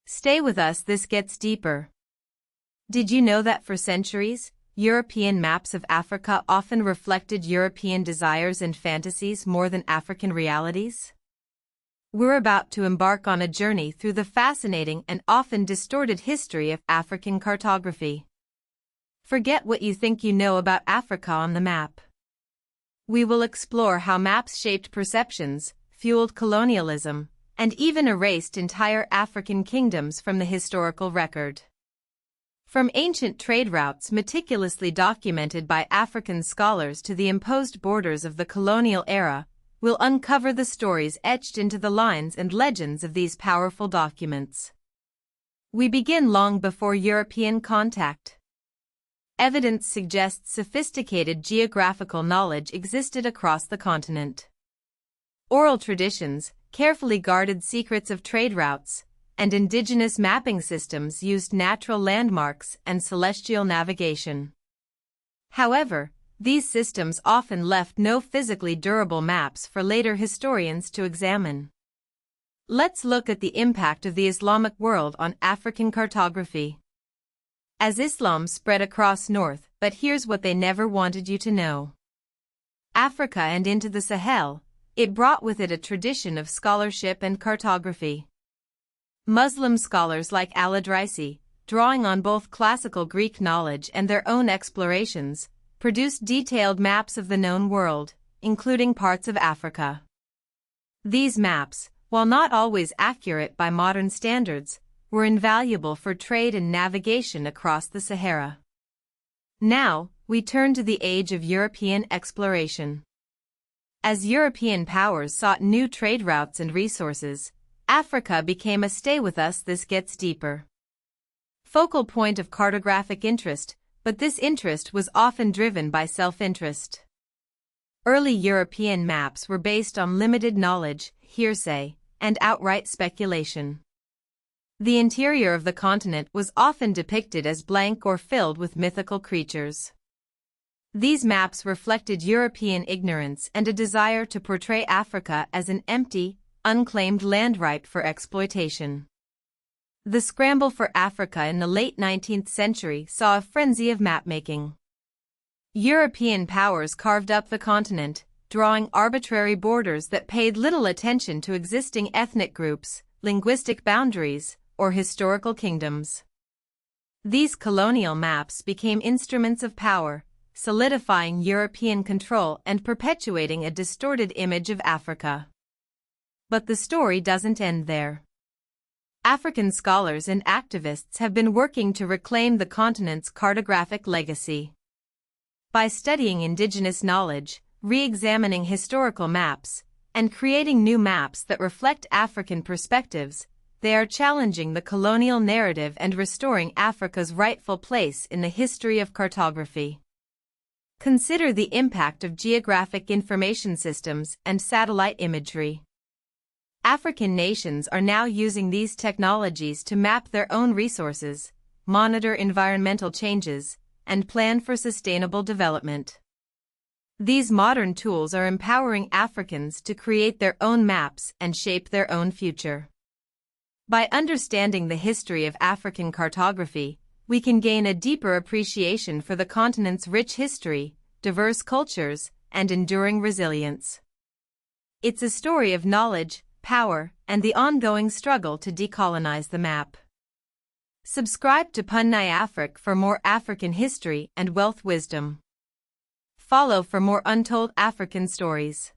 Stay with us, this gets deeper. Did you know that for centuries, European maps of Africa often reflected European desires and fantasies more than African realities? We're about to embark on a journey through the fascinating and often distorted history of African cartography. Forget what you think you know about Africa on the map. We will explore how maps shaped perceptions, fueled colonialism, and even erased entire African kingdoms from the historical record. From ancient trade routes meticulously documented by African scholars to the imposed borders of the colonial era, we'll uncover the stories etched into the lines and legends of these powerful documents. We begin long before European contact. Evidence suggests sophisticated geographical knowledge existed across the continent. Oral traditions, carefully guarded secrets of trade routes, and indigenous mapping systems used natural landmarks and celestial navigation. However, these systems often left no physically durable maps for later historians to examine. Let's look at the impact of the Islamic world on African cartography. As Islam spread across North, but here's what they never wanted you to know. Africa and into the Sahel, it brought with it a tradition of scholarship and cartography. Muslim scholars like al-Idrisi, drawing on both classical Greek knowledge and their own explorations, produced detailed maps of the known world, including parts of Africa. These maps, while not always accurate by modern standards, were invaluable for trade and navigation across the Sahara. Now, we turn to the age of European exploration. As European powers sought new trade routes and resources, Africa became a stay with us, this gets deeper. Focal point of cartographic interest, but this interest was often driven by self-interest. Early European maps were based on limited knowledge, hearsay, and outright speculation. The interior of the continent was often depicted as blank or filled with mythical creatures. These maps reflected European ignorance and a desire to portray Africa as an empty, unclaimed land ripe for exploitation. The scramble for Africa in the late 19th century saw a frenzy of mapmaking. European powers carved up the continent, drawing arbitrary borders that paid little attention to existing ethnic groups, linguistic boundaries, or historical kingdoms. These colonial maps became instruments of power, solidifying European control and perpetuating a distorted image of Africa. But the story doesn't end there. African scholars and activists have been working to reclaim the continent's cartographic legacy. By studying indigenous knowledge, re-examining historical maps, and creating new maps that reflect African perspectives, they are challenging the colonial narrative and restoring Africa's rightful place in the history of cartography. Consider the impact of geographic information systems and satellite imagery. African nations are now using these technologies to map their own resources, monitor environmental changes, and plan for sustainable development. These modern tools are empowering Africans to create their own maps and shape their own future. By understanding the history of African cartography, we can gain a deeper appreciation for the continent's rich history, diverse cultures, and enduring resilience. It's a story of knowledge, power, and the ongoing struggle to decolonize the map. Subscribe to Punai Afrik for more African history and wealth wisdom. Follow for more untold African stories.